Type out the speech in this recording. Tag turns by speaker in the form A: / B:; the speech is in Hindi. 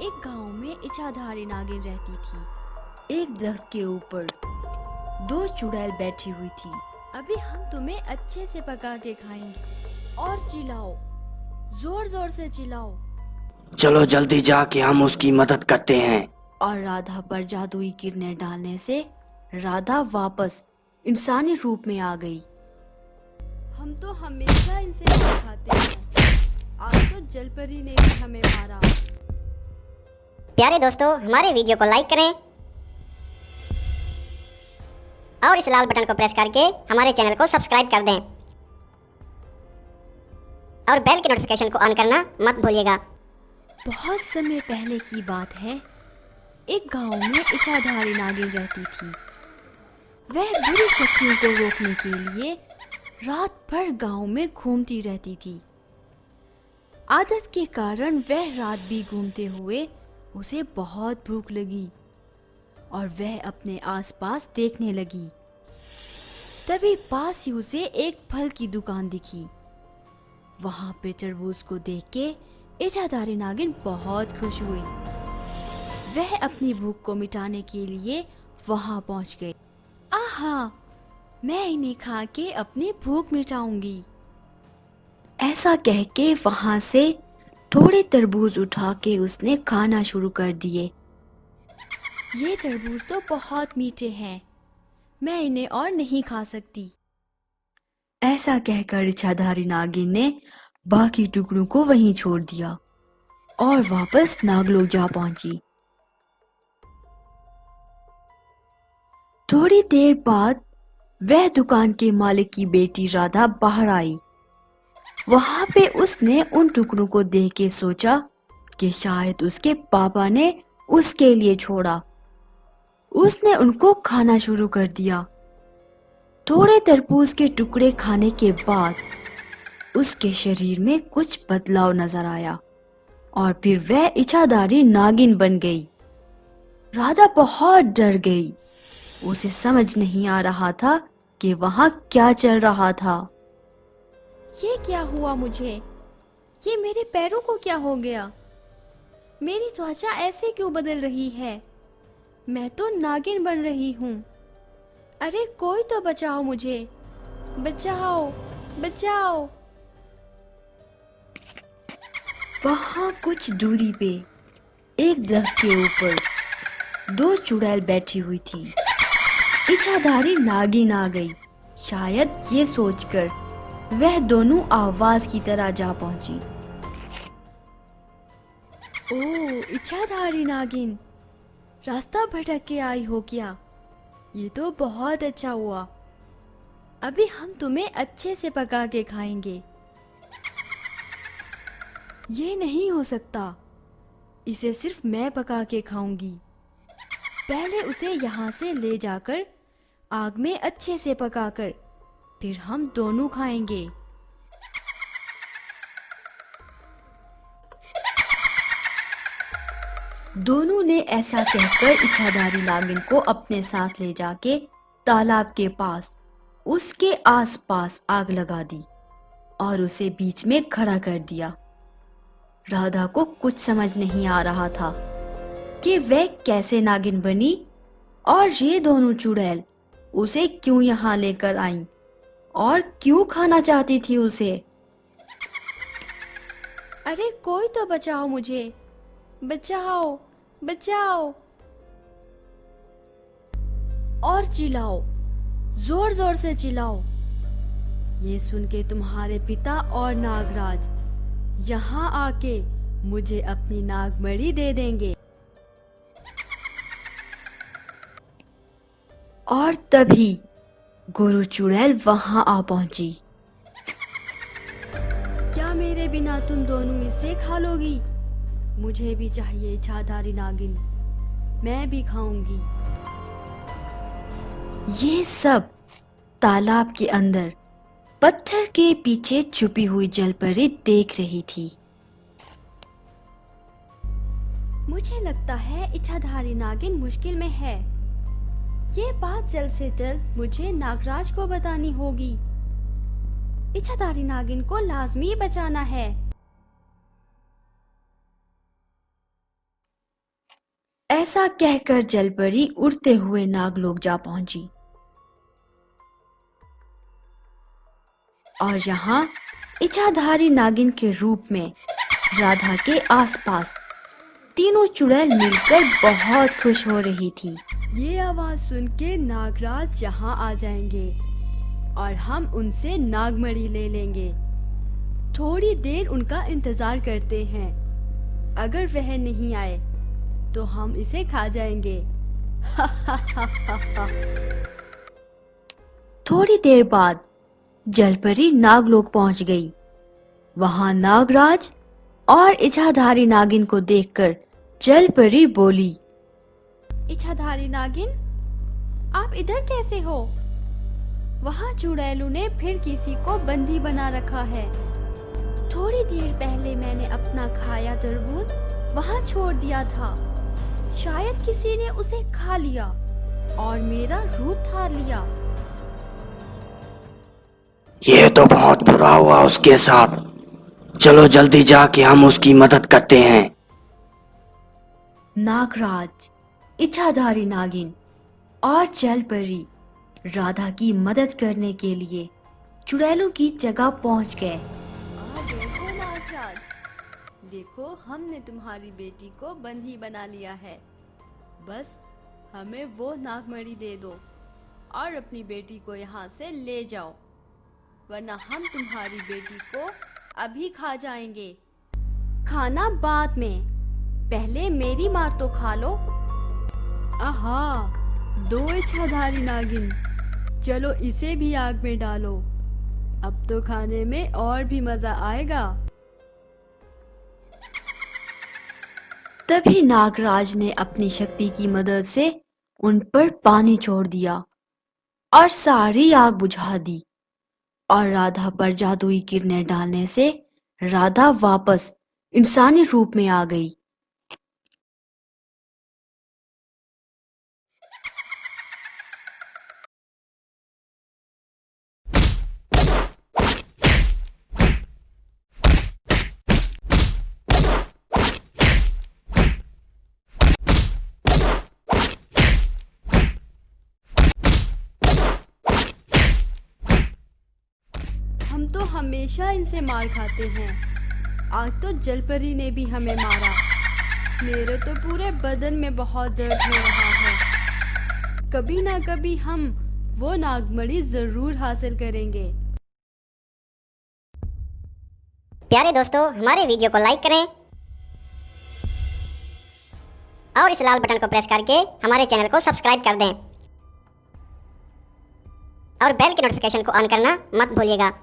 A: एक गांव में इच्छाधारी नागिन रहती थी। एक दरख्त के ऊपर दो चुड़ैल बैठी हुई थी। अभी हम तुम्हें अच्छे से पका के खाएंगे और चिल्लाओ, जोर जोर से चिल्लाओ।
B: चलो जल्दी जाके हम उसकी मदद करते हैं।
A: और राधा पर जादुई किरणें डालने से राधा वापस इंसानी रूप में आ गई। हम तो हमेशा इनसे मार खाते हैं, आज तो जलपरी ने भी हमें मारा।
C: प्यारे दोस्तों, हमारे वीडियो को लाइक करें और इस लाल बटन को प्रेस करके हमारे चैनल को सब्सक्राइब कर दें और बेल की नोटिफिकेशन को ऑन करना मत भूलिएगा।
A: बहुत समय पहले की बात है, एक गांव में इच्छाधारी नागिन रहती थी। वह बुरी शक्तियों को रोकने के लिए रात भर गांव में घूमती रहती थी। आदत के कारण वह रात भी घूमते हुए उसे बहुत भूख लगी और वह अपने आसपास देखने लगी। तभी पास ही उसे एक फल की दुकान दिखी। वहां पे तरबूज को देख के इच्छाधारी नागिन बहुत खुश हुई। वह अपनी भूख को मिटाने के लिए वहां पहुंच गई। आहा, मैं इन्हें खा के अपनी भूख मिटाऊंगी। ऐसा कह के वहां से थोड़े तरबूज उठा के उसने खाना शुरू कर दिए। ये तरबूज तो बहुत मीठे हैं, मैं इन्हें और नहीं खा सकती। ऐसा कहकर इच्छाधारी नागिन ने बाकी टुकड़ों को वहीं छोड़ दिया और वापस नागलोक जा पहुंची। थोड़ी देर बाद वह दुकान के मालिक की बेटी राधा बाहर आई। वहां पे उसने उन टुकड़ों को देख के सोचा कि शायद उसके पापा ने उसके लिए छोड़ा। उसने उनको खाना शुरू कर दिया। थोड़े तरबूज के टुकड़े खाने के बाद उसके शरीर में कुछ बदलाव नजर आया और फिर वह इच्छाधारी नागिन बन गई। राधा बहुत डर गई। उसे समझ नहीं आ रहा था कि वहां क्या चल रहा था। ये क्या हुआ मुझे? ये मेरे पैरों को क्या हो गया? मेरी त्वचा ऐसे क्यों बदल रही है? मैं तो नागिन बन रही हूँ। अरे कोई तो बचाओ मुझे, बचाओ बचाओ। वहां कुछ दूरी पे एक दरख्त के ऊपर दो चुड़ैल बैठी हुई थी। इच्छाधारी नागिन आ गई। शायद ये सोचकर वह दोनों आवाज की तरह जा पहुंची। ओह, इच्छाधारी नागिन, रास्ता भटक के आई हो क्या? ये तो बहुत अच्छा हुआ। अभी हम तुम्हें अच्छे से पका के खाएंगे। ये नहीं हो सकता, इसे सिर्फ मैं पका के खाऊंगी। पहले उसे यहाँ से ले जाकर आग में अच्छे से पकाकर फिर हम दोनों खाएंगे। दोनों ने ऐसा कहकर इच्छाधारी नागिन को अपने साथ ले जाके तालाब के पास उसके आसपास आग लगा दी और उसे बीच में खड़ा कर दिया। राधा को कुछ समझ नहीं आ रहा था कि वह कैसे नागिन बनी और ये दोनों चुड़ैल उसे क्यों यहाँ लेकर आईं और क्यों खाना चाहती थी उसे। अरे कोई तो बचाओ मुझे, बचाओ बचाओ। और चिल्लाओ, जोर जोर से चिल्लाओ। ये सुन के तुम्हारे पिता और नागराज यहाँ आके मुझे अपनी नागमणि दे देंगे। और तभी गुरु चुड़ैल वहां आ पहुंची। क्या मेरे बिना तुम दोनों इसे खा लोगी? मुझे भी चाहिए इच्छाधारी नागिन, मैं भी खाऊंगी। ये सब तालाब के अंदर पत्थर के पीछे छुपी हुई जलपरी देख रही थी। मुझे लगता है इच्छाधारी नागिन मुश्किल में है। ये बात जल्द से जल्द मुझे नागराज को बतानी होगी। इच्छाधारी नागिन को लाजमी बचाना है। ऐसा कहकर जलपरी उड़ते हुए नागलोक जा पहुंची और यहाँ इच्छाधारी नागिन के रूप में राधा के आसपास तीनों चुड़ैल मिलकर बहुत खुश हो रही थी। ये आवाज सुन के नागराज यहाँ आ जाएंगे और हम उनसे नागमणि ले लेंगे। थोड़ी देर उनका इंतजार करते हैं। अगर वह नहीं आए तो हम इसे खा जाएंगे। थोड़ी देर बाद जलपरी नागलोक पहुंच गई। वहां नागराज और इच्छाधारी नागिन को देखकर जलपरी बोली, इच्छाधारी नागिन, आप इधर कैसे हो? वहां चुड़ैलों ने फिर किसी को बंदी बना रखा है। थोड़ी देर पहले मैंने अपना खाया तरबूज वहां छोड़ दिया था। शायद किसी ने उसे खा लिया और मेरा रूप धार लिया।
B: ये तो बहुत बुरा हुआ उसके साथ। चलो जल्दी जाके हम उसकी मदद करते हैं।
A: नागराज, इच्छाधारी नागिन और जलपरी राधा की मदद करने के लिए चुड़ैलों की जगह पहुंच गए। देखो नागराज, देखो हमने तुम्हारी बेटी को बंदी बना लिया है। बस हमें वो नागमणि दे दो और अपनी बेटी को यहाँ से ले जाओ, वरना हम तुम्हारी बेटी को अभी खा जाएंगे। खाना बाद में, पहले मेरी मार तो खा लो। आहा, दो इच्छाधारी नागिन, चलो इसे भी आग में डालो। अब तो खाने में और भी मजा आएगा। तभी नागराज ने अपनी शक्ति की मदद से उन पर पानी छोड़ दिया और सारी आग बुझा दी और राधा पर जादुई किरणें डालने से राधा वापस इंसानी रूप में आ गई। हम तो हमेशा इनसे मार खाते हैं। आज तो जलपरी ने भी हमें मारा। मेरे तो पूरे बदन में बहुत दर्द हो रहा है। कभी ना कभी हम वो नागमणि जरूर हासिल करेंगे।
C: प्यारे दोस्तों, हमारे वीडियो को लाइक करें और इस लाल बटन को प्रेस करके हमारे चैनल को सब्सक्राइब कर दें और बेल के नोटिफिकेशन को ऑन करना मत भूलिएगा।